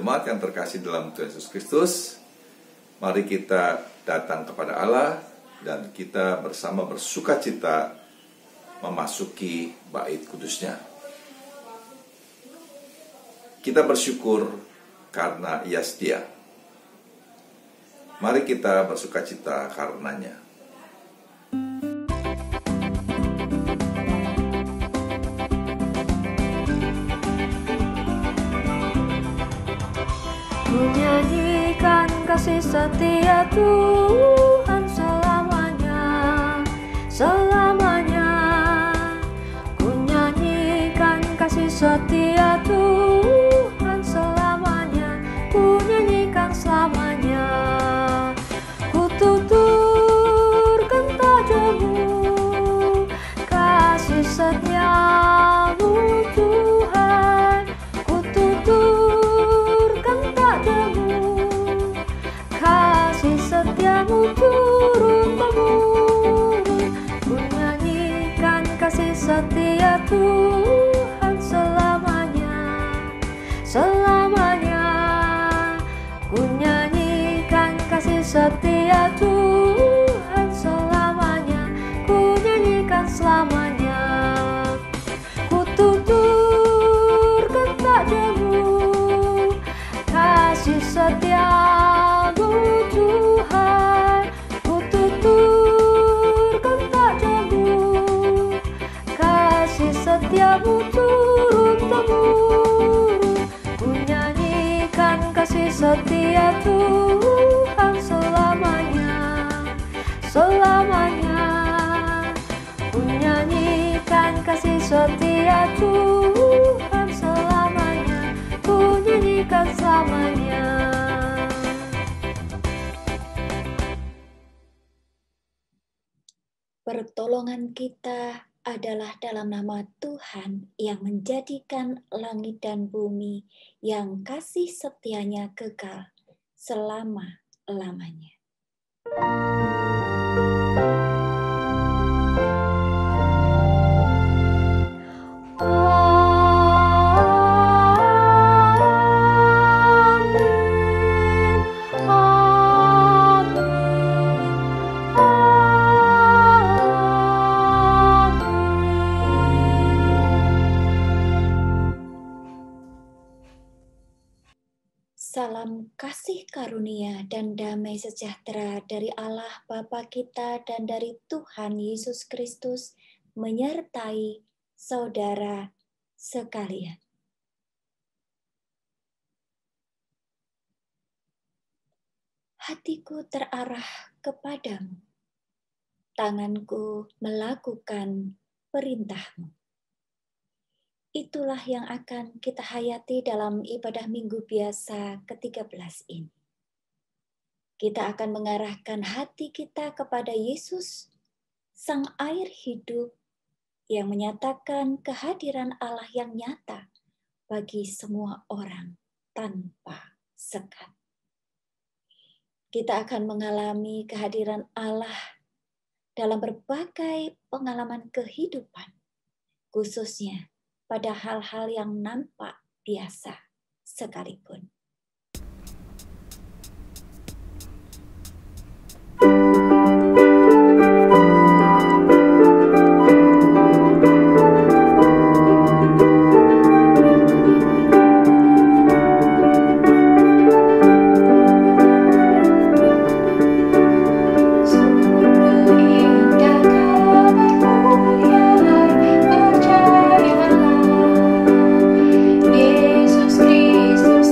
jemaat yang terkasih dalam Tuhan Yesus Kristus, mari kita datang kepada Allah dan kita bersama bersukacita memasuki bait kudus-Nya. Kita bersyukur karena Ia setia. Mari kita bersukacita karenanya. Ku nyanyikan kasih setia Tuhan selamanya, selamanya. Ku nyanyikan kasih setia Tuhan selamanya, ku nyanyikan selamanya. Ku tuturkan tajammu, kasih setiamu Tuhan. Ku tuturkan kasih setiamu turun-temurun. Ku nyanyikan kasih setia Tuhan selamanya, selamanya. Ku nyanyikan kasih setia Tuhan selamanya, ku nyanyikan selamanya. Ku tuturkan padamu kasih setiamu Tuhan. Ku tuturkan padamu kasih setiamu turun-temurun. Ku nyanyikan kasih setia Tuhan selamanya, selamanya. Ku nyanyikan kasih setia Tuhan selamanya, ku nyanyikan selamanya. Pertolongan kita adalah dalam nama Tuhan yang menjadikan langit dan bumi, yang kasih setianya kekal selama-lamanya. Salam kasih karunia dan damai sejahtera dari Allah Bapa kita dan dari Tuhan Yesus Kristus menyertai saudara sekalian. Hatiku terarah kepadamu, tanganku melakukan perintahmu. Itulah yang akan kita hayati dalam ibadah minggu biasa ke-13 ini. Kita akan mengarahkan hati kita kepada Yesus, Sang air hidup yang menyatakan kehadiran Allah yang nyata bagi semua orang tanpa sekat. Kita akan mengalami kehadiran Allah dalam berbagai pengalaman kehidupan, khususnya pada hal-hal yang nampak biasa sekalipun. Yesus Kristus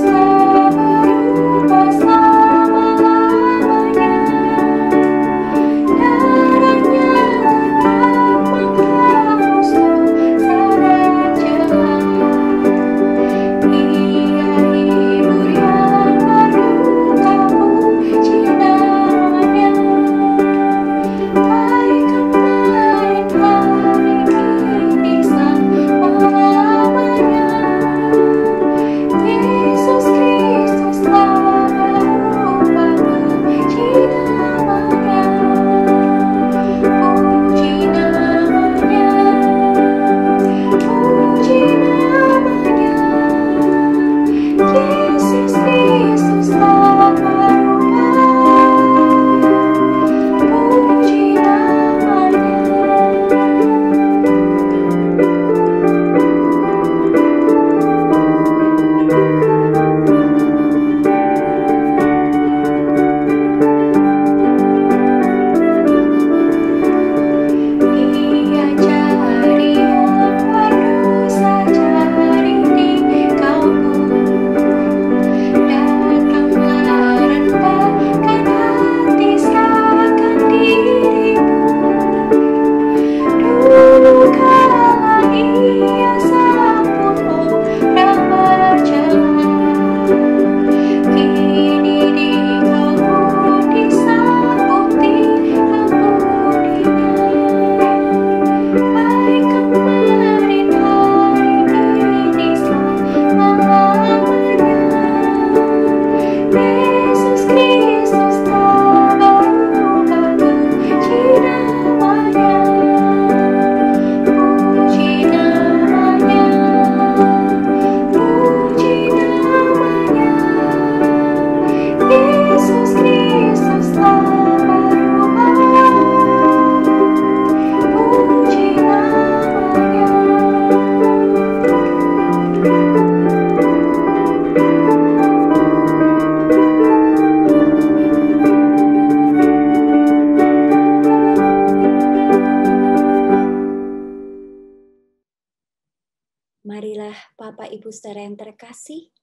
Ibu Saudara yang terkasih,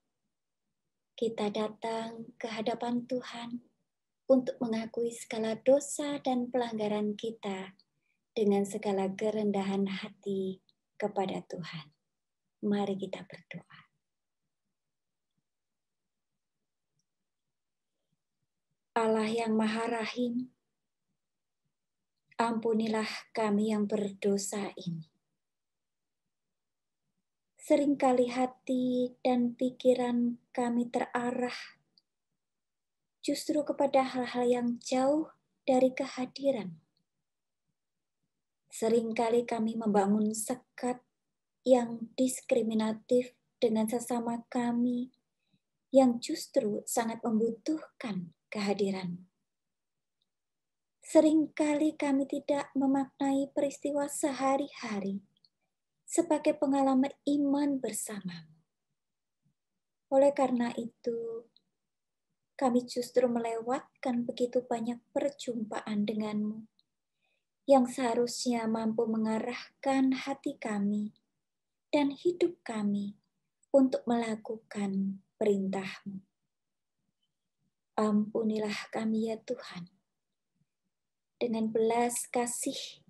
kita datang ke hadapan Tuhan untuk mengakui segala dosa dan pelanggaran kita dengan segala kerendahan hati kepada Tuhan. Mari kita berdoa. Allah yang Maha Rahim, ampunilah kami yang berdosa ini. Seringkali hati dan pikiran kami terarah justru kepada hal-hal yang jauh dari kehadiran. Seringkali kami membangun sekat yang diskriminatif dengan sesama kami yang justru sangat membutuhkan kehadiran. Seringkali kami tidak memaknai peristiwa sehari-hari sebagai pengalaman iman bersamamu. Oleh karena itu, kami justru melewatkan begitu banyak perjumpaan denganmu yang seharusnya mampu mengarahkan hati kami dan hidup kami untuk melakukan perintah-Mu. Ampunilah kami ya Tuhan, dengan belas kasih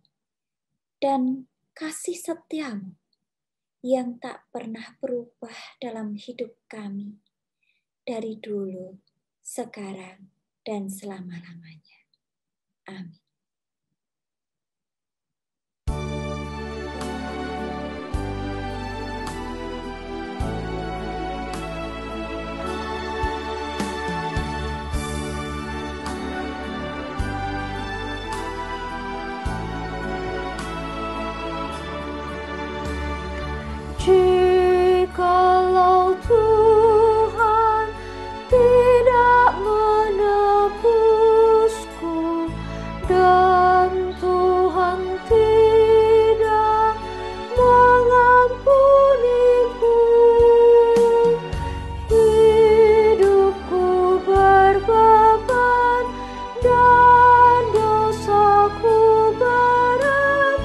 dan kasih setia-Mu yang tak pernah berubah dalam hidup kami dari dulu, sekarang, dan selama-lamanya. Amin. Jikalau Tuhan tidak menebusku dan Tuhan tidak mengampuniku, hidupku berbeban dan dosaku berat.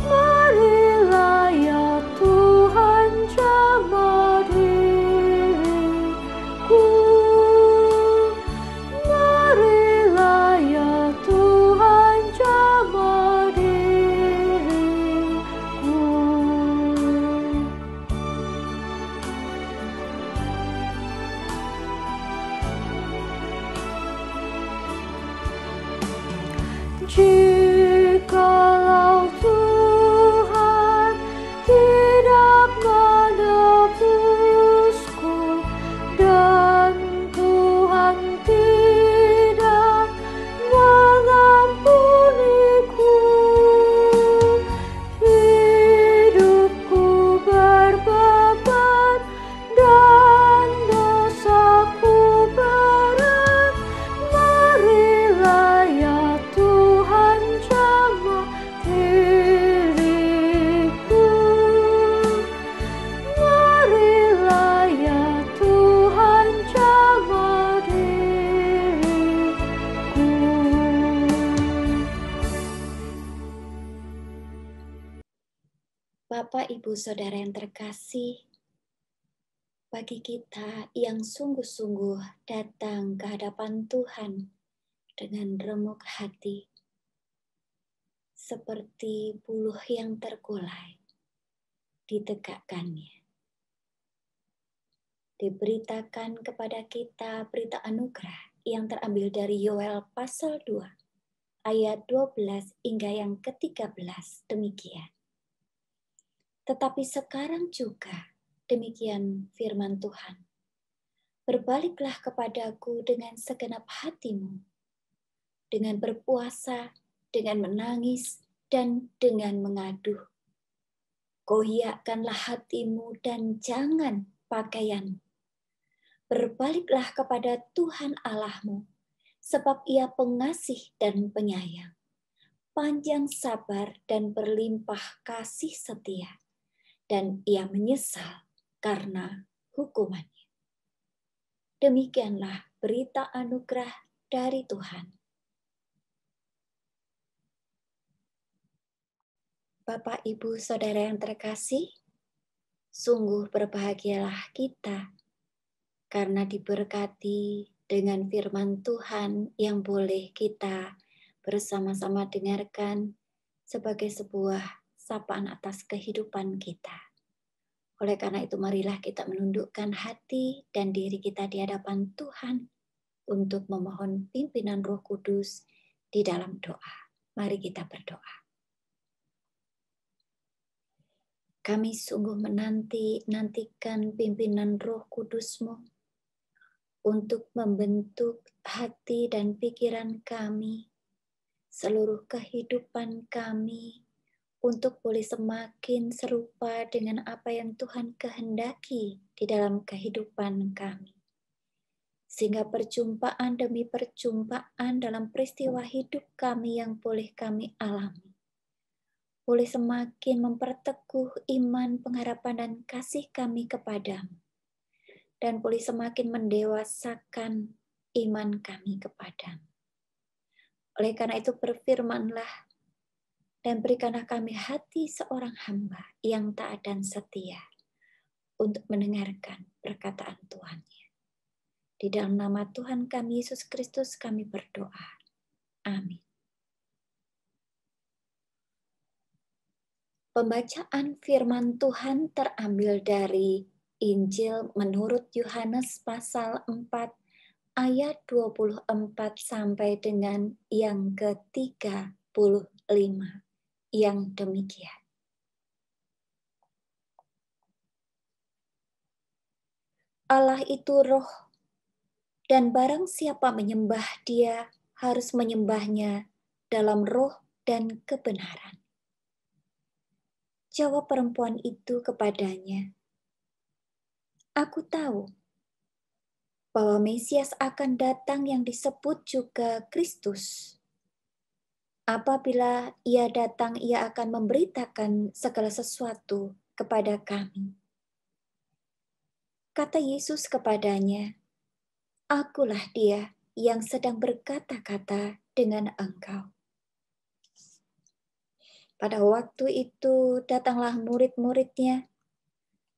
Marilah ya Tuhan jamah diriku, marilah ya Tuhan jamah diriku. Jikalau Tuhan tidak menebusku dan Tuhan tidak mengampuniku, hidupku berbeban dan dosaku berat. Marilah ya Tuhan jamah diriku, marilah ya Tuhan jamah diriku. Bapak, Ibu, Saudara yang terkasih, bagi kita yang sungguh-sungguh datang ke hadapan Tuhan dengan remuk hati, seperti buluh yang terkulai, ditegakkannya. Diberitakan kepada kita berita anugerah yang terambil dari Yoel pasal 2, ayat 12 hingga yang ke-13, demikian. Tetapi sekarang juga, demikian firman Tuhan, berbaliklah kepadaku dengan segenap hatimu, dengan berpuasa, dengan menangis, dan dengan mengaduh. Goyakkanlah hatimu dan jangan pakaianmu. Berbaliklah kepada Tuhan Allahmu, sebab Ia pengasih dan penyayang, panjang sabar dan berlimpah kasih setia, dan Ia menyesal karena hukumannya. Demikianlah berita anugerah dari Tuhan. Bapak, Ibu, Saudara yang terkasih, Sungguh berbahagialah kita karena diberkati dengan firman Tuhan yang boleh kita bersama-sama dengarkan sebagai sebuah sapaan atas kehidupan kita. Oleh karena itu, marilah kita menundukkan hati dan diri kita di hadapan Tuhan untuk memohon pimpinan Roh Kudus di dalam doa. Mari kita berdoa. Kami sungguh nantikan pimpinan Roh Kudus-Mu untuk membentuk hati dan pikiran kami, seluruh kehidupan kami, untuk boleh semakin serupa dengan apa yang Tuhan kehendaki di dalam kehidupan kami. Sehingga perjumpaan demi perjumpaan dalam peristiwa hidup kami yang boleh kami alami, boleh semakin memperteguh iman, pengharapan, dan kasih kami kepadamu. Dan boleh semakin mendewasakan iman kami kepadamu. Oleh karena itu berfirmanlah, dan berikanlah kami hati seorang hamba yang taat dan setia untuk mendengarkan perkataan Tuhan-Nya. Di dalam nama Tuhan kami Yesus Kristus kami berdoa. Amin. Pembacaan firman Tuhan terambil dari Injil menurut Yohanes pasal 4 ayat 24 sampai dengan yang ke-35. Yang demikian. Allah itu roh, dan barang siapa menyembah Dia harus menyembahnya dalam roh dan kebenaran. Jawab perempuan itu kepadanya, "Aku tahu bahwa Mesias akan datang yang disebut juga Kristus. Apabila Ia datang, Ia akan memberitakan segala sesuatu kepada kami." Kata Yesus kepadanya, "Akulah Dia yang sedang berkata-kata dengan engkau." Pada waktu itu datanglah murid-murid-Nya,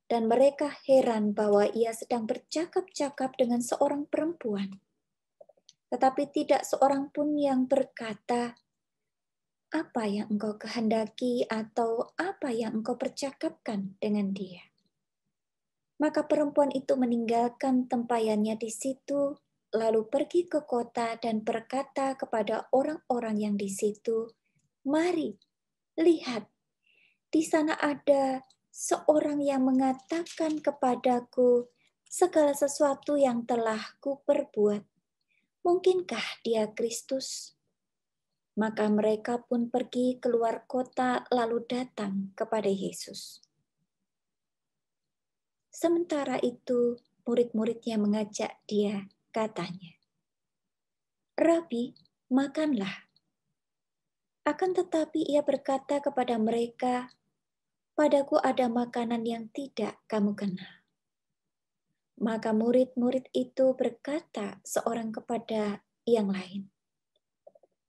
dan mereka heran bahwa Ia sedang bercakap-cakap dengan seorang perempuan. Tetapi tidak seorang pun yang berkata, "Apa yang engkau kehendaki?" atau "Apa yang engkau percakapkan dengan dia?" Maka perempuan itu meninggalkan tempayannya di situ, lalu pergi ke kota dan berkata kepada orang-orang yang di situ, "Mari, lihat, di sana ada seorang yang mengatakan kepadaku segala sesuatu yang telah kuperbuat. Mungkinkah dia Kristus?" Maka mereka pun pergi keluar kota lalu datang kepada Yesus. Sementara itu, murid-muridnya mengajak dia, katanya, "Rabi, makanlah." Akan tetapi ia berkata kepada mereka, "Padaku ada makanan yang tidak kamu kenal." Maka murid-murid itu berkata seorang kepada yang lain,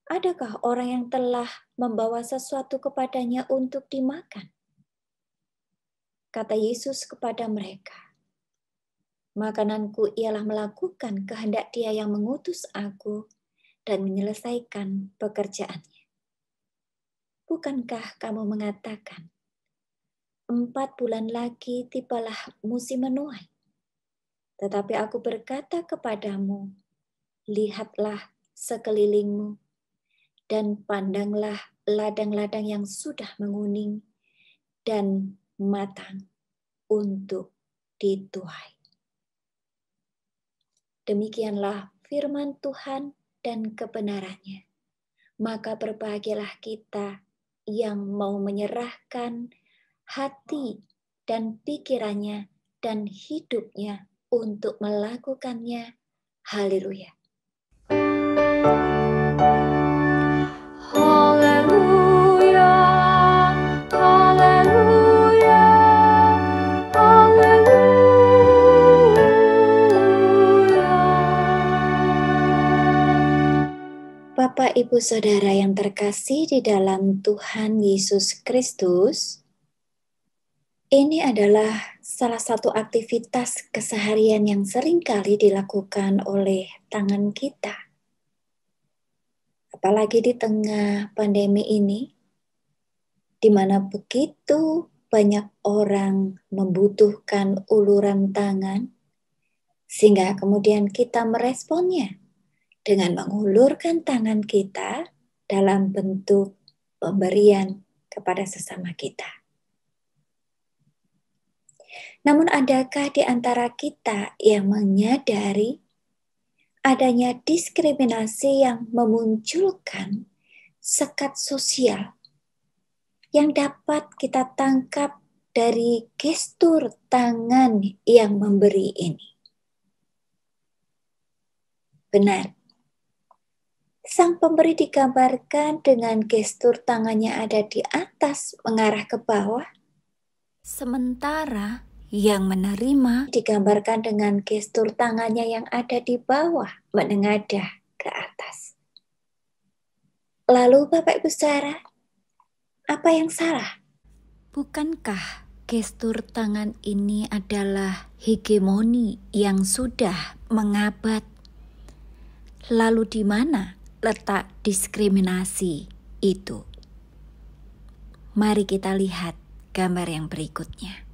"Adakah orang yang telah membawa sesuatu kepadanya untuk dimakan?" Kata Yesus kepada mereka, "Makananku ialah melakukan kehendak Dia yang mengutus aku dan menyelesaikan pekerjaannya. Bukankah kamu mengatakan, 4 bulan lagi tibalah musim menuai? Tetapi aku berkata kepadamu, lihatlah sekelilingmu dan pandanglah ladang-ladang yang sudah menguning dan matang untuk dituai." Demikianlah firman Tuhan dan kebenarannya. Maka berbahagialah kita yang mau menyerahkan hati dan pikirannya dan hidupnya untuk melakukannya. Haleluya. Haleluya, haleluya, haleluya. Bapak, Ibu, Saudara yang terkasih di dalam Tuhan Yesus Kristus, ini adalah salah satu aktivitas keseharian yang sering kali dilakukan oleh tangan kita. Apalagi di tengah pandemi ini, di mana begitu banyak orang membutuhkan uluran tangan, sehingga kemudian kita meresponnya dengan mengulurkan tangan kita dalam bentuk pemberian kepada sesama kita. Namun adakah di antara kita yang menyadari adanya diskriminasi yang memunculkan sekat sosial yang dapat kita tangkap dari gestur tangan yang memberi ini? Benar, sang pemberi digambarkan dengan gestur tangannya ada di atas mengarah ke bawah, sementara yang menerima digambarkan dengan gestur tangannya yang ada di bawah menengadah ke atas. Lalu Bapak Ibu Saudara, apa yang salah? Bukankah gestur tangan ini adalah hegemoni yang sudah mengabad? Lalu di mana letak diskriminasi itu? Mari kita lihat gambar yang berikutnya.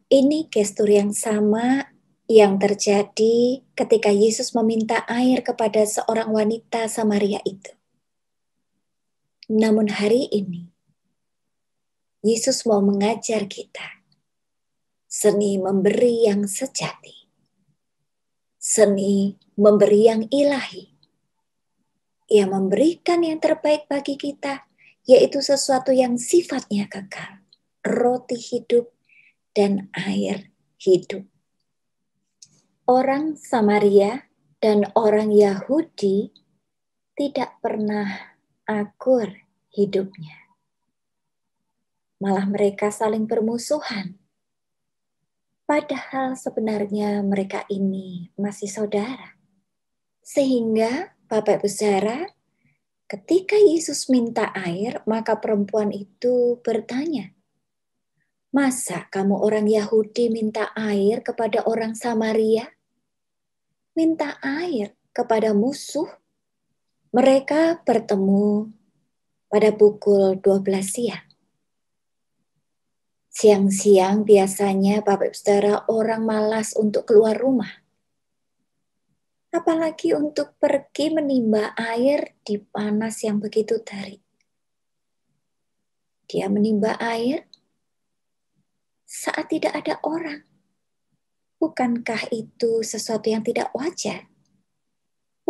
Ini gestur yang sama yang terjadi ketika Yesus meminta air kepada seorang wanita Samaria itu. Namun hari ini, Yesus mau mengajar kita seni memberi yang sejati, seni memberi yang ilahi. Ia memberikan yang terbaik bagi kita, yaitu sesuatu yang sifatnya kekal, roti hidup dan air hidup. Orang Samaria dan orang Yahudi tidak pernah akur hidupnya. Malah mereka saling bermusuhan. Padahal sebenarnya mereka ini masih saudara. Sehingga Bapak Ibu Saudara, ketika Yesus minta air, maka perempuan itu bertanya, "Masa kamu orang Yahudi minta air kepada orang Samaria? Minta air kepada musuh?" Mereka bertemu pada pukul 12 siang. Siang-siang biasanya Bapak Ibu Saudara orang malas untuk keluar rumah. Apalagi untuk pergi menimba air di panas yang begitu terik. Dia menimba air saat tidak ada orang. Bukankah itu sesuatu yang tidak wajar?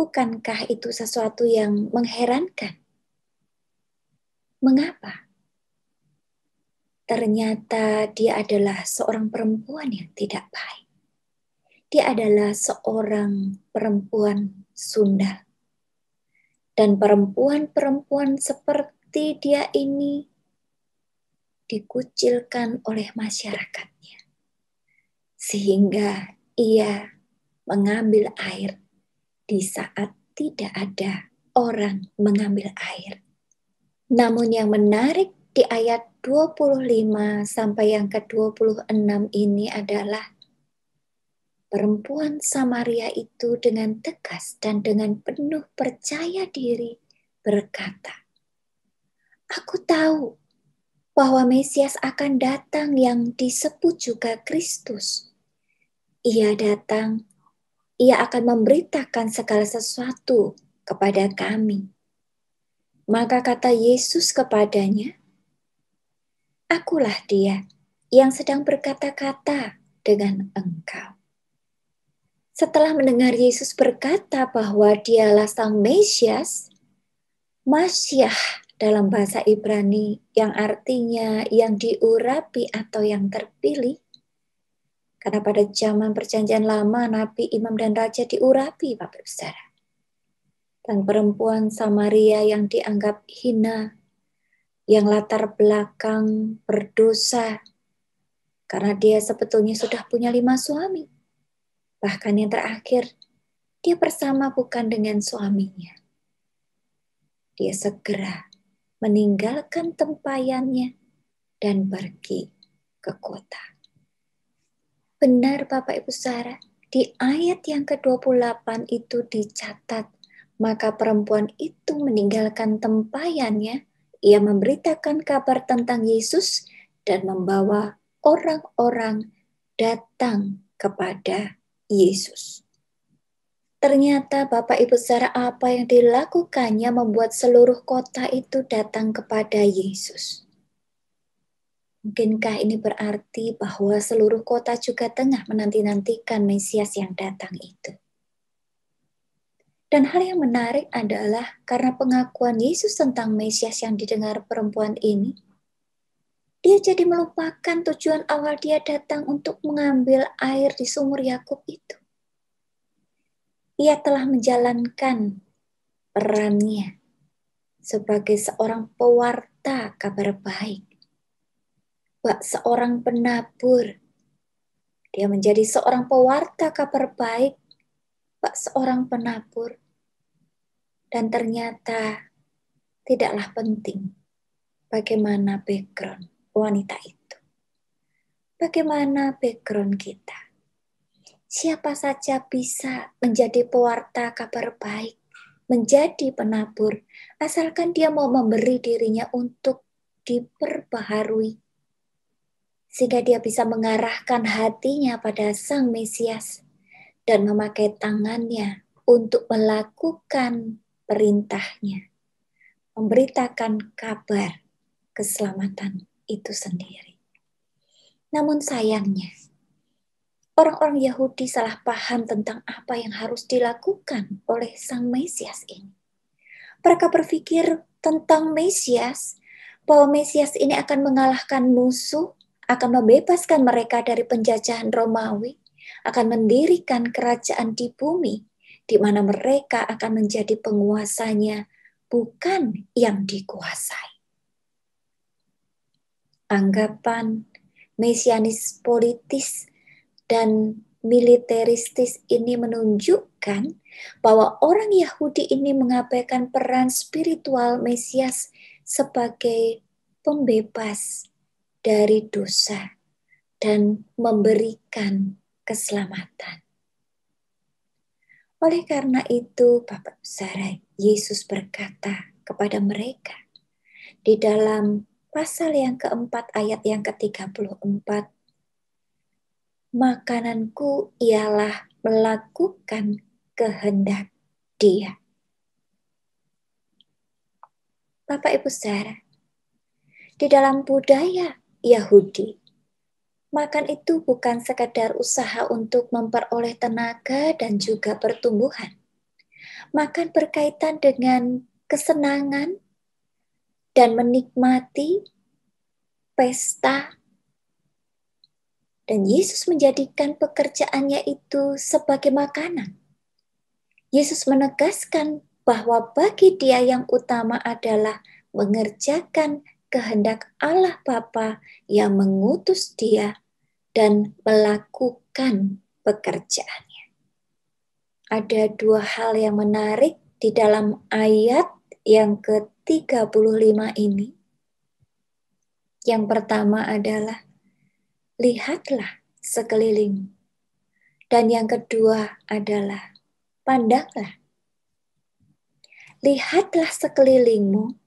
Bukankah itu sesuatu yang mengherankan? Mengapa? Ternyata dia adalah seorang perempuan yang tidak baik. Dia adalah seorang perempuan Sunda. Dan perempuan-perempuan seperti dia ini dikucilkan oleh masyarakatnya. Sehingga ia mengambil air di saat tidak ada orang mengambil air. Namun yang menarik di ayat 25 sampai yang ke-26 ini adalah perempuan Samaria itu dengan tegas dan dengan penuh percaya diri berkata, "Aku tahu bahwa Mesias akan datang yang disebut juga Kristus. Ia datang, ia akan memberitakan segala sesuatu kepada kami." Maka kata Yesus kepadanya, "Akulah dia yang sedang berkata-kata dengan engkau." Setelah mendengar Yesus berkata bahwa dialah sang Mesias, Masyah dalam bahasa Ibrani yang artinya yang diurapi atau yang terpilih. Karena pada zaman perjanjian lama, nabi, imam, dan raja diurapi, Bapak Ibu Saudara. Dan perempuan Samaria yang dianggap hina, yang latar belakang berdosa, karena dia sebetulnya sudah punya 5 suami. Bahkan yang terakhir, dia bersama bukan dengan suaminya. Dia segera meninggalkan tempayannya dan pergi ke kota. Benar Bapak Ibu Saudara, di ayat yang ke-28 itu dicatat, maka perempuan itu meninggalkan tempayannya, ia memberitakan kabar tentang Yesus dan membawa orang-orang datang kepada Yesus. Ternyata Bapak Ibu Saudara, apa yang dilakukannya membuat seluruh kota itu datang kepada Yesus. Mungkinkah ini berarti bahwa seluruh kota juga tengah menanti-nantikan Mesias yang datang itu? Dan hal yang menarik adalah karena pengakuan Yesus tentang Mesias yang didengar perempuan ini, dia jadi melupakan tujuan awal dia datang untuk mengambil air di sumur Yakub itu. Ia telah menjalankan perannya sebagai seorang pewarta kabar baik, seorang penabur. Dia menjadi seorang pewarta kabar baik, seorang penabur. Dan ternyata tidaklah penting bagaimana background wanita itu. Bagaimana background kita. Siapa saja bisa menjadi pewarta kabar baik, menjadi penabur, asalkan dia mau memberi dirinya untuk diperbaharui. Sehingga dia bisa mengarahkan hatinya pada Sang Mesias dan memakai tangannya untuk melakukan perintahnya, memberitakan kabar keselamatan itu sendiri. Namun sayangnya, orang-orang Yahudi salah paham tentang apa yang harus dilakukan oleh Sang Mesias ini. Mereka berpikir tentang Mesias, bahwa Mesias ini akan mengalahkan musuh, akan membebaskan mereka dari penjajahan Romawi, akan mendirikan kerajaan di bumi, di mana mereka akan menjadi penguasanya, bukan yang dikuasai. Anggapan mesianis politis dan militeristis ini menunjukkan bahwa orang Yahudi ini mengabaikan peran spiritual Mesias sebagai pembebas dari dosa dan memberikan keselamatan. Oleh karena itu, Bapak Saudara, Yesus berkata kepada mereka di dalam pasal yang keempat ayat yang ke-34, makananku ialah melakukan kehendak Dia. Bapak Ibu Saudara, di dalam budaya Yahudi, makan itu bukan sekadar usaha untuk memperoleh tenaga dan juga pertumbuhan. Makan berkaitan dengan kesenangan dan menikmati pesta. Dan Yesus menjadikan pekerjaannya itu sebagai makanan. Yesus menegaskan bahwa bagi Dia yang utama adalah mengerjakan kehendak Allah Bapa yang mengutus Dia dan melakukan pekerjaannya. Ada dua hal yang menarik di dalam ayat yang ke-35 ini. Yang pertama adalah lihatlah sekeliling. Dan yang kedua adalah pandanglah. Lihatlah sekelilingmu.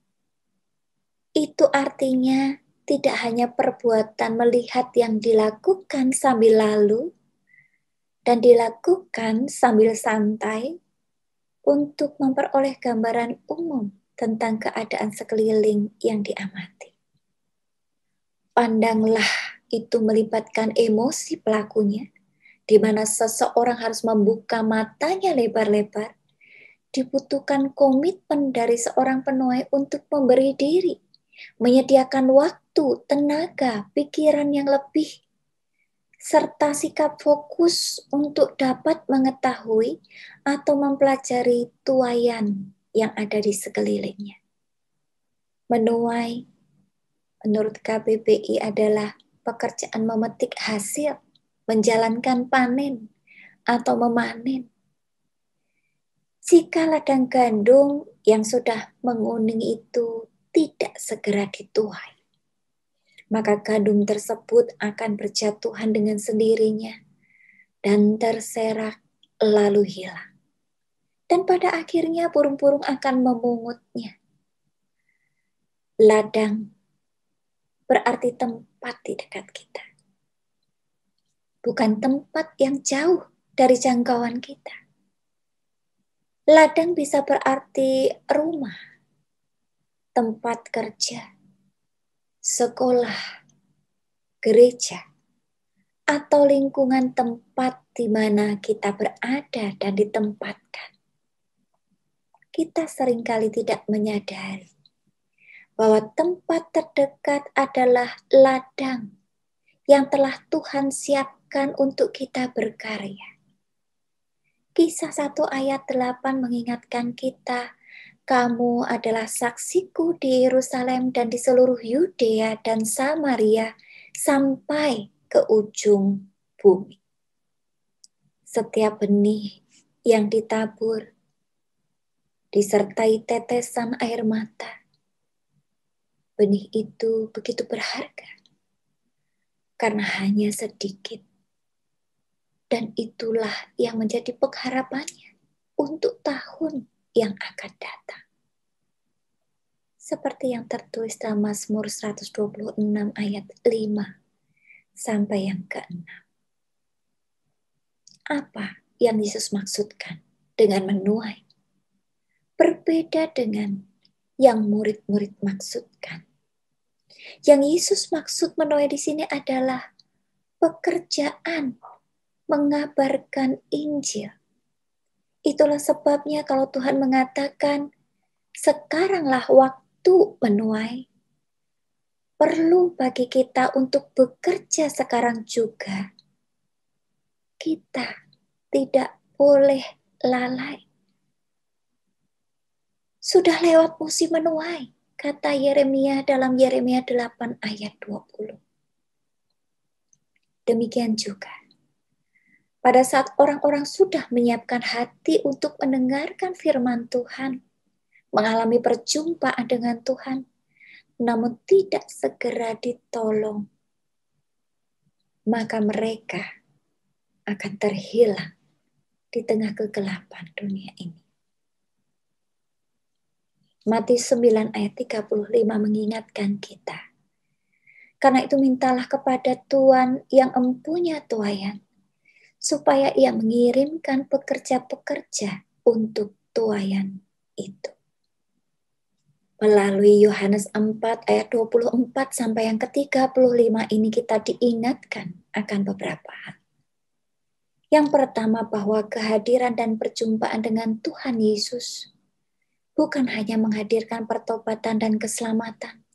Itu artinya tidak hanya perbuatan melihat yang dilakukan sambil lalu dan dilakukan sambil santai untuk memperoleh gambaran umum tentang keadaan sekeliling yang diamati. Pandanglah itu melibatkan emosi pelakunya, di mana seseorang harus membuka matanya lebar-lebar. Dibutuhkan komitmen dari seorang penuai untuk memberi diri, menyediakan waktu, tenaga, pikiran yang lebih, serta sikap fokus untuk dapat mengetahui atau mempelajari tuaian yang ada di sekelilingnya. Menuai, menurut KBBI adalah pekerjaan memetik hasil, menjalankan panen, atau memanen. Jika ladang gandum yang sudah menguning itu tidak segera dituai, maka gandum tersebut akan berjatuhan dengan sendirinya dan terserak lalu hilang. Dan pada akhirnya burung-burung akan memungutnya. Ladang berarti tempat di dekat kita. Bukan tempat yang jauh dari jangkauan kita. Ladang bisa berarti rumah, tempat kerja, sekolah, gereja, atau lingkungan tempat di mana kita berada dan ditempatkan. Kita seringkali tidak menyadari bahwa tempat terdekat adalah ladang yang telah Tuhan siapkan untuk kita berkarya. Kisah 1 ayat 8 mengingatkan kita, kamu adalah saksiku di Yerusalem dan di seluruh Yudea dan Samaria sampai ke ujung bumi. Setiap benih yang ditabur disertai tetesan air mata, benih itu begitu berharga karena hanya sedikit. Dan itulah yang menjadi pengharapannya untuk tahun yang akan datang. Seperti yang tertulis dalam Mazmur 126 ayat 5 sampai yang ke-6. Apa yang Yesus maksudkan dengan menuai? Berbeda dengan yang murid-murid maksudkan. Yang Yesus maksud menuai di sini adalah pekerjaan mengabarkan Injil. Itulah sebabnya kalau Tuhan mengatakan, sekaranglah waktu menuai, perlu bagi kita untuk bekerja sekarang juga. Kita tidak boleh lalai. Sudah lewat musim menuai, kata Yeremia dalam Yeremia 8 ayat 20. Demikian juga, pada saat orang-orang sudah menyiapkan hati untuk mendengarkan firman Tuhan, mengalami perjumpaan dengan Tuhan, namun tidak segera ditolong, maka mereka akan terhilang di tengah kegelapan dunia ini. Matius 9 ayat 35 mengingatkan kita. Karena itu mintalah kepada Tuhan yang empunya tuaian, supaya ia mengirimkan pekerja-pekerja untuk tuaian itu. Melalui Yohanes 4 ayat 24 sampai yang ke-35 ini kita diingatkan akan beberapa hal. Yang pertama bahwa kehadiran dan perjumpaan dengan Tuhan Yesus bukan hanya menghadirkan pertobatan dan keselamatan,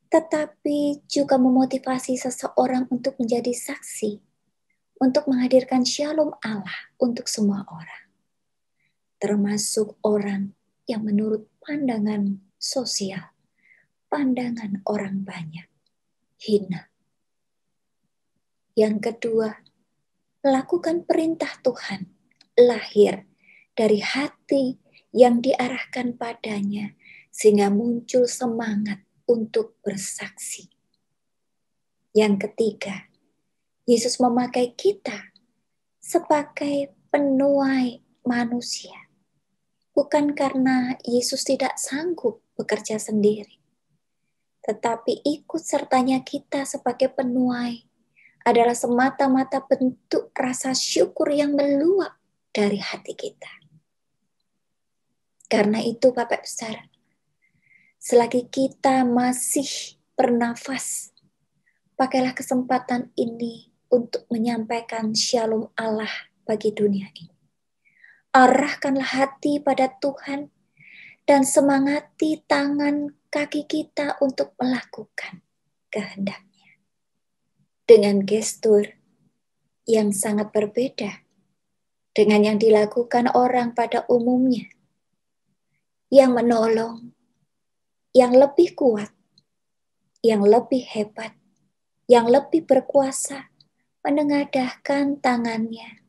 tetapi juga memotivasi seseorang untuk menjadi saksi, untuk menghadirkan shalom Allah untuk semua orang, termasuk orang yang menurut pandangan sosial, pandangan orang banyak, hina. Yang kedua, lakukan perintah Tuhan, lahir dari hati yang diarahkan padanya, sehingga muncul semangat untuk bersaksi. Yang ketiga, Yesus memakai kita sebagai penuai manusia. Bukan karena Yesus tidak sanggup bekerja sendiri, tetapi ikut sertanya kita sebagai penuai adalah semata-mata bentuk rasa syukur yang meluap dari hati kita. Karena itu Bapak Saudara, selagi kita masih bernafas, pakailah kesempatan ini untuk menyampaikan shalom Allah bagi dunia ini. Arahkanlah hati pada Tuhan dan semangati tangan kaki kita untuk melakukan kehendak-Nya. Dengan gestur yang sangat berbeda dengan yang dilakukan orang pada umumnya, yang menolong, yang lebih kuat, yang lebih hebat, yang lebih berkuasa, menengadahkan tangannya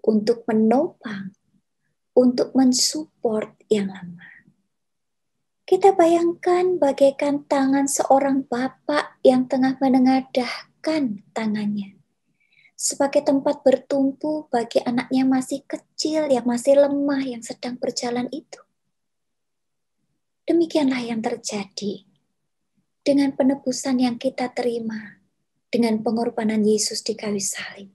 untuk menopang, untuk mensupport yang lemah. Kita bayangkan bagaikan tangan seorang bapak yang tengah menengadahkan tangannya sebagai tempat bertumpu bagi anaknya masih kecil, yang masih lemah, yang sedang berjalan itu. Demikianlah yang terjadi dengan penebusan yang kita terima, dengan pengorbanan Yesus di kayu salib.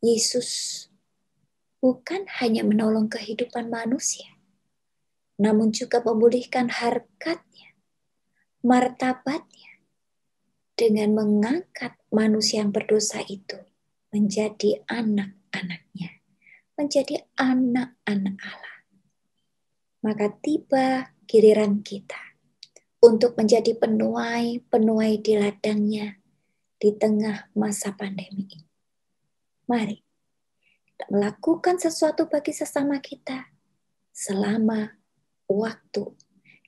Yesus bukan hanya menolong kehidupan manusia, namun juga memulihkan harkatnya, martabatnya, dengan mengangkat manusia yang berdosa itu menjadi anak-anaknya, menjadi anak-anak Allah. Maka tiba giliran kita untuk menjadi penuai di ladangnya di tengah masa pandemi ini. Mari kita melakukan sesuatu bagi sesama kita selama waktu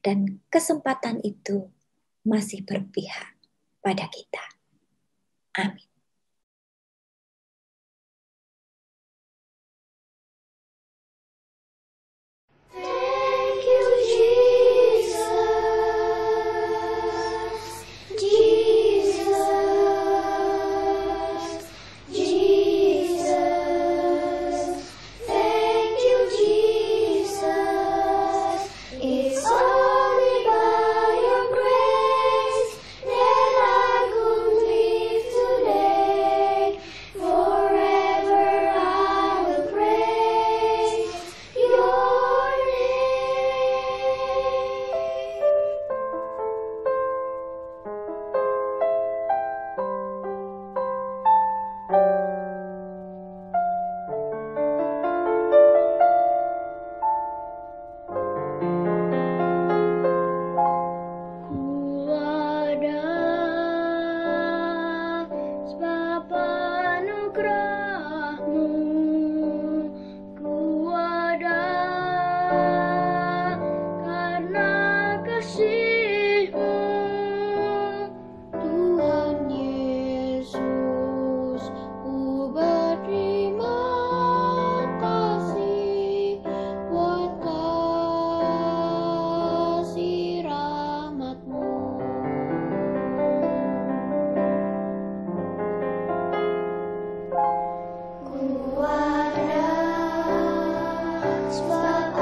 dan kesempatan itu masih berpihak pada kita. Amin. Thank you, Jesus. Jesus. Jesus. Thank you, Jesus. It's only by your grace that I could live today. Forever I will praise your Ku ada sebab anugerah-Mu, ku ada karena kasih-Mu, Tuhan Yesus. Ku berterima kasih buat kasih rahmat-Mu. Ku ada sebab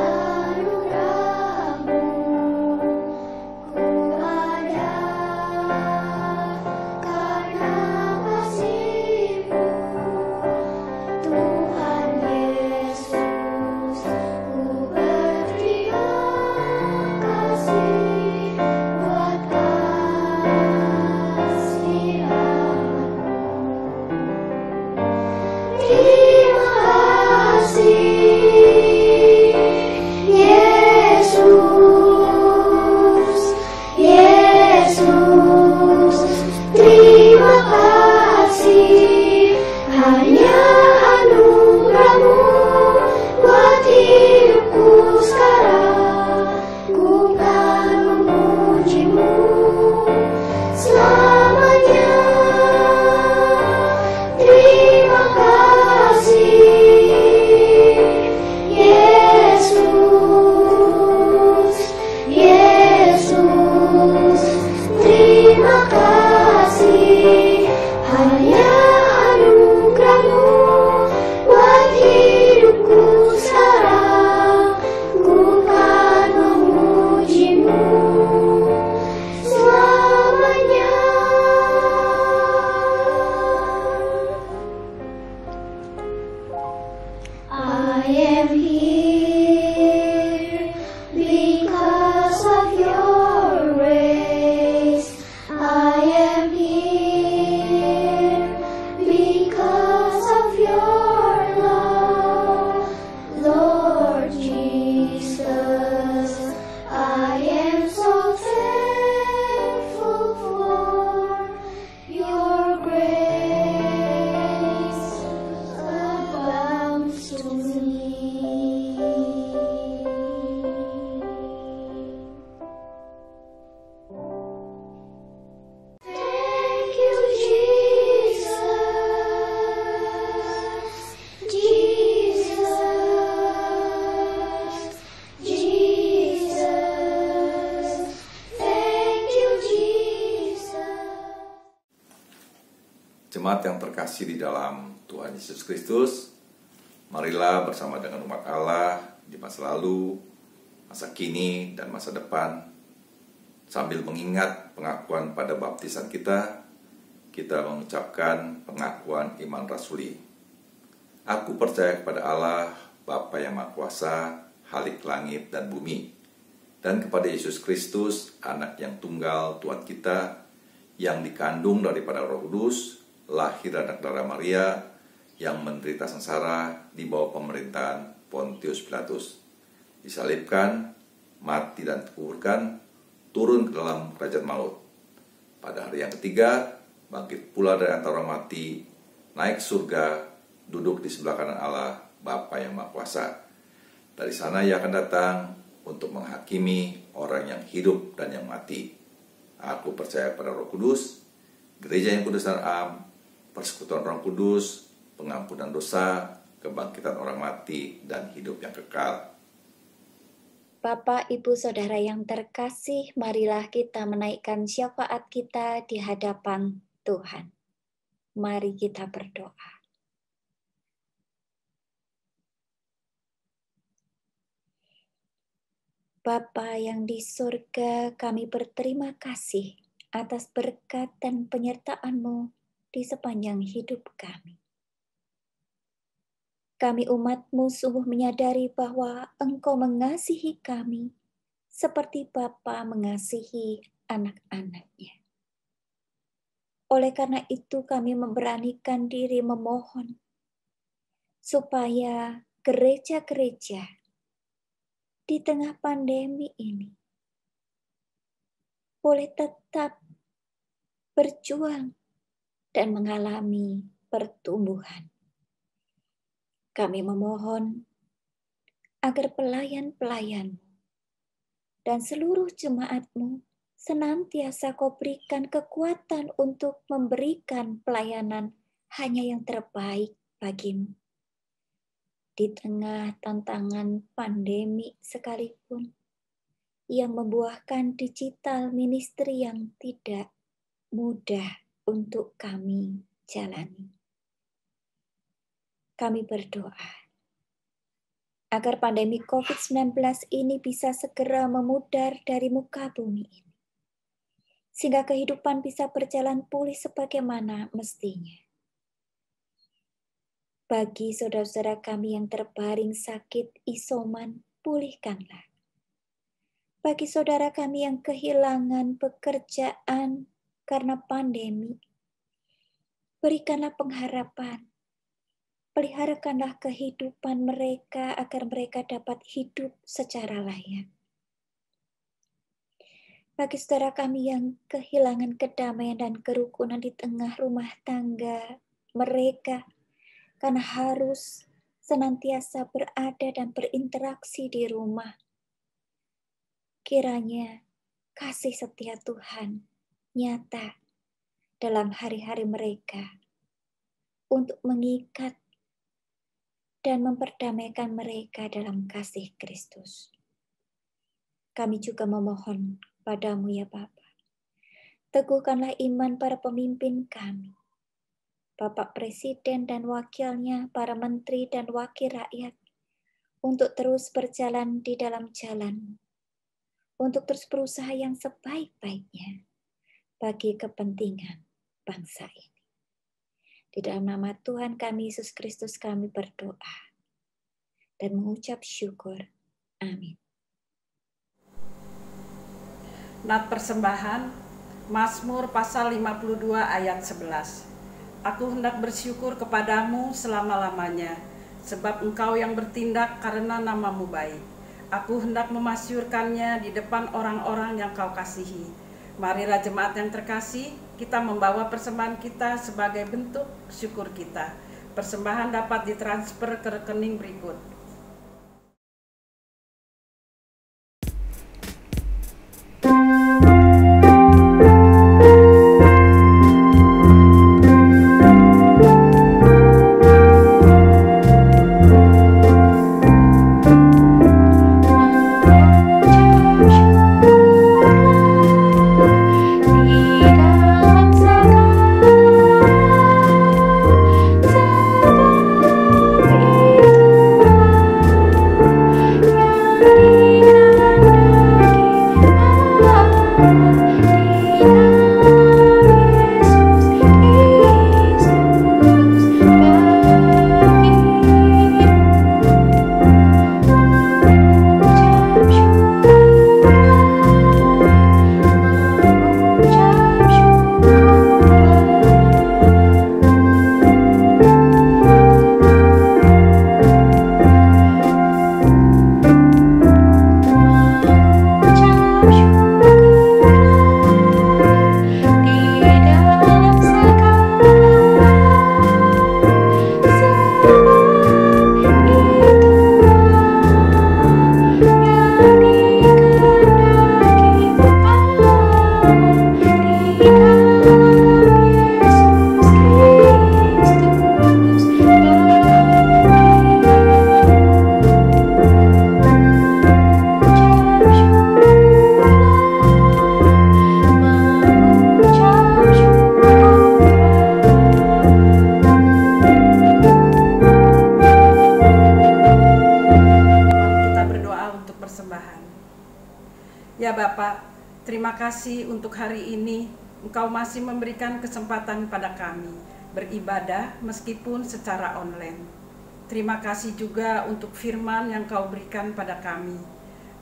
Jemaat yang terkasih di dalam Tuhan Yesus Kristus, marilah bersama dengan umat Allah di masa lalu, masa kini, dan masa depan, sambil mengingat pengakuan pada baptisan kita mengucapkan pengakuan iman rasuli. Aku percaya kepada Allah, Bapa yang Maha Kuasa, Khalik langit dan bumi, dan kepada Yesus Kristus, Anak yang tunggal Tuhan kita, yang dikandung daripada Roh Kudus, lahir anak darah Maria, yang menderita sengsara di bawah pemerintahan Pontius Pilatus, disalibkan, mati dan dikuburkan, turun ke dalam kerajaan maut. Pada hari yang ketiga, bangkit pula dari antara orang mati, naik surga, duduk di sebelah kanan Allah, Bapa yang Maha Kuasa. Dari sana ia akan datang untuk menghakimi orang yang hidup dan yang mati. Aku percaya pada Roh Kudus, gereja yang kudus dan am, persekutuan Roh Kudus, pengampunan dosa, kebangkitan orang mati, dan hidup yang kekal. Bapak, Ibu, Saudara yang terkasih, marilah kita menaikkan syafaat kita di hadapan Tuhan. Mari kita berdoa. Bapa yang di surga, kami berterima kasih atas berkat dan penyertaan-Mu di sepanjang hidup kami. Kami umat-Mu sungguh menyadari bahwa Engkau mengasihi kami seperti Bapa mengasihi anak-anaknya. Oleh karena itu kami memberanikan diri memohon supaya gereja-gereja di tengah pandemi ini boleh tetap berjuang dan mengalami pertumbuhan. Kami memohon agar pelayan-pelayan-Mu dan seluruh jemaat-Mu senantiasa Kau berikan kekuatan untuk memberikan pelayanan hanya yang terbaik bagi-Mu. Di tengah tantangan pandemi sekalipun, yang membuahkan digital ministry yang tidak mudah untuk kami jalani. Kami berdoa agar pandemi COVID-19 ini bisa segera memudar dari muka bumi ini, sehingga kehidupan bisa berjalan pulih sebagaimana mestinya. Bagi saudara-saudara kami yang terbaring sakit isoman, pulihkanlah. Bagi saudara kami yang kehilangan pekerjaan karena pandemi, berikanlah pengharapan. Peliharakanlah kehidupan mereka agar mereka dapat hidup secara layak. Bagi saudara kami yang kehilangan kedamaian dan kerukunan di tengah rumah tangga mereka, karena harus senantiasa berada dan berinteraksi di rumah, kiranya kasih setia Tuhan nyata dalam hari-hari mereka untuk mengikat dan memperdamaikan mereka dalam kasih Kristus. Kami juga memohon padamu ya Bapa, teguhkanlah iman para pemimpin kami, Bapak Presiden dan wakilnya, para menteri dan wakil rakyat, untuk terus berjalan di dalam jalan, untuk terus berusaha yang sebaik-baiknya bagi kepentingan bangsa ini. Di dalam nama Tuhan kami Yesus Kristus kami berdoa dan mengucap syukur. Amin. Nat persembahan, Mazmur pasal 52 ayat 11. Aku hendak bersyukur kepadamu selama-lamanya, sebab Engkau yang bertindak karena nama-Mu baik. Aku hendak memasyurkannya di depan orang-orang yang Kau kasihi. Marilah jemaat yang terkasih, kita membawa persembahan kita sebagai bentuk syukur kita. Persembahan dapat ditransfer ke rekening berikut. Di dalam segala Ya Bapa, terima kasih untuk hari ini Engkau masih memberikan kesempatan pada kami beribadah meskipun secara online. Terima kasih juga untuk firman yang Kau berikan pada kami.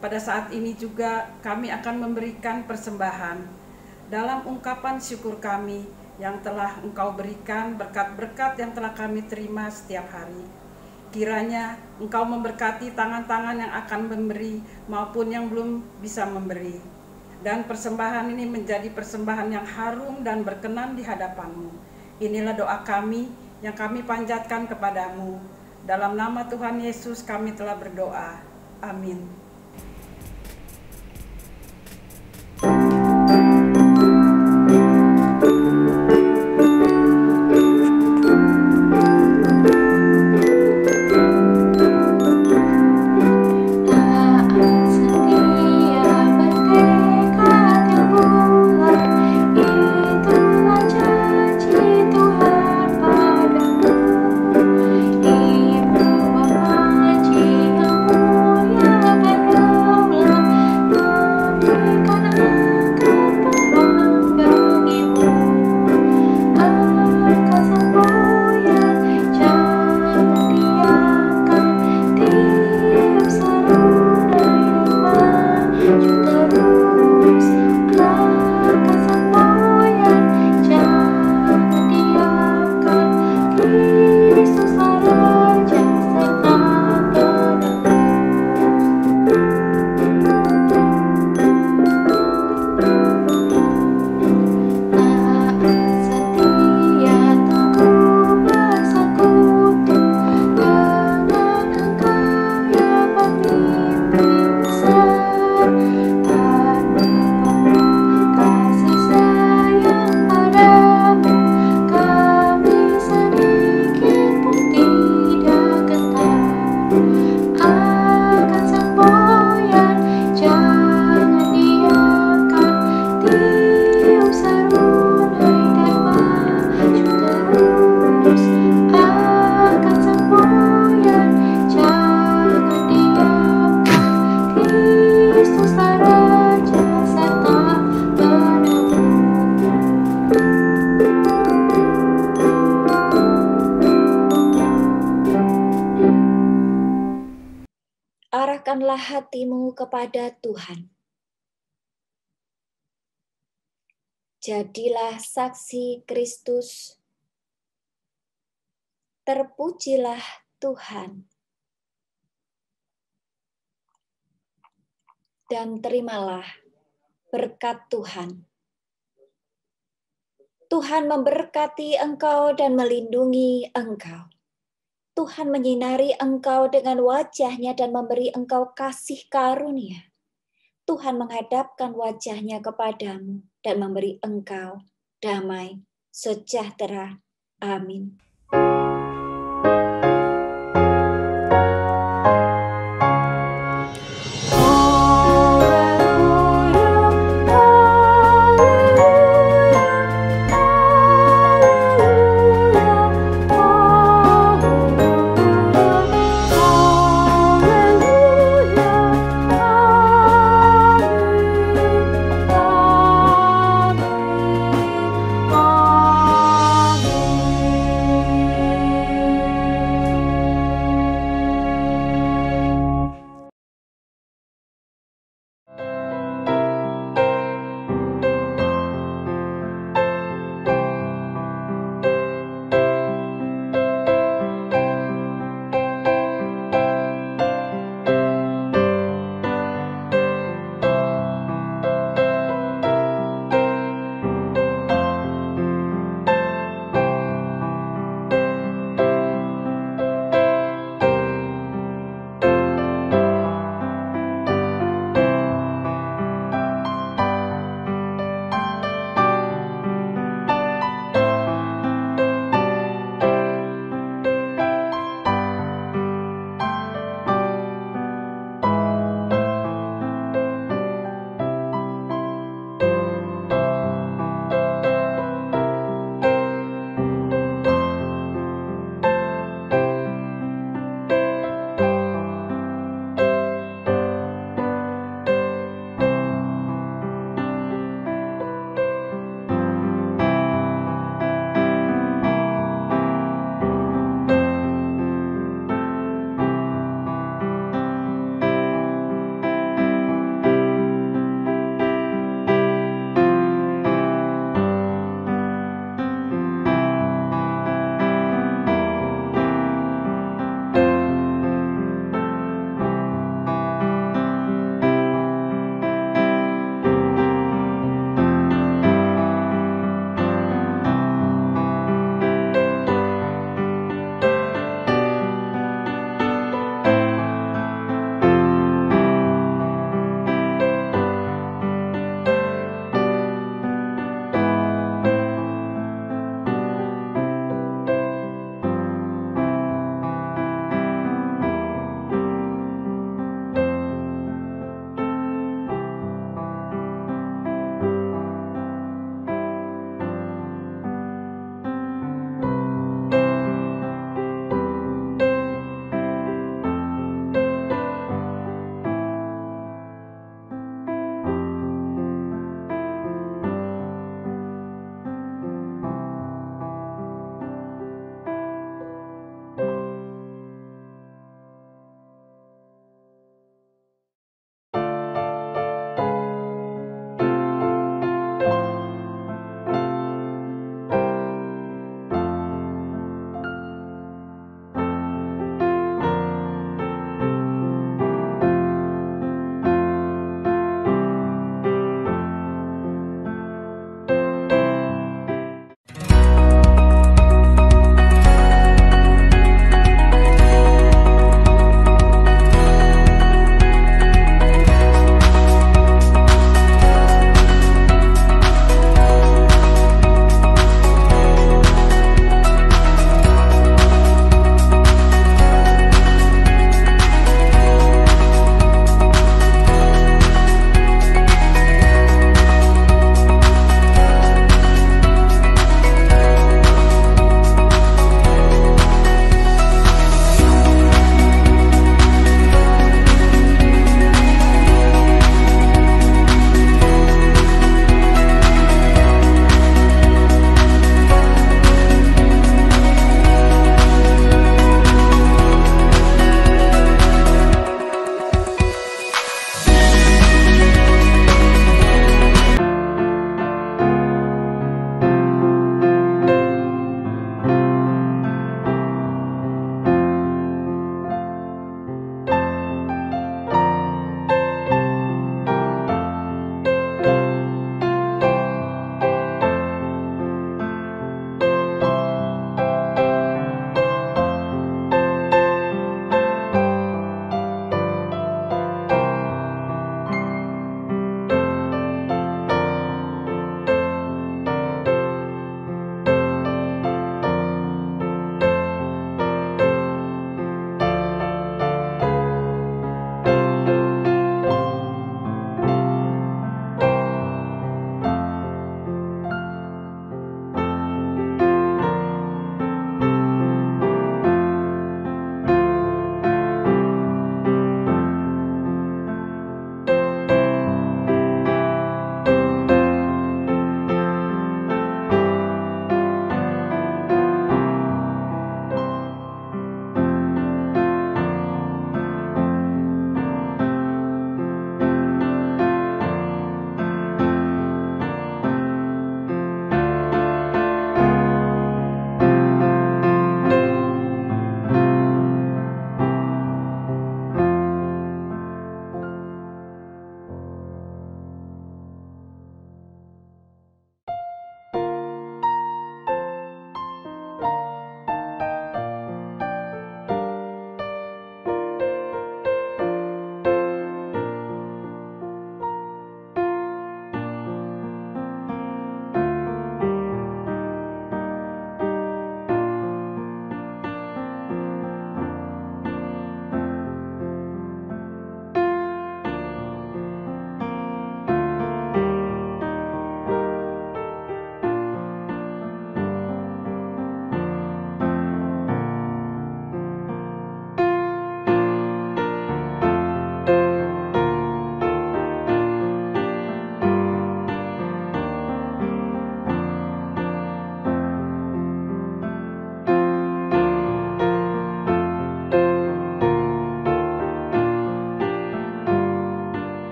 Pada saat ini juga kami akan memberikan persembahan dalam ungkapan syukur kami yang telah Engkau berikan, berkat-berkat yang telah kami terima setiap hari. Kiranya Engkau memberkati tangan-tangan yang akan memberi maupun yang belum bisa memberi. Dan persembahan ini menjadi persembahan yang harum dan berkenan di hadapan-Mu. Inilah doa kami yang kami panjatkan kepadamu. Dalam nama Tuhan Yesus kami telah berdoa. Amin. Arahkanlah hatimu kepada Tuhan. Jadilah saksi Kristus. Terpujilah Tuhan. Dan terimalah berkat Tuhan. Tuhan memberkati engkau dan melindungi engkau. Tuhan menyinari engkau dengan wajah-Nya dan memberi engkau kasih karunia. Tuhan menghadapkan wajah-Nya kepadamu dan memberi engkau damai sejahtera. Amin.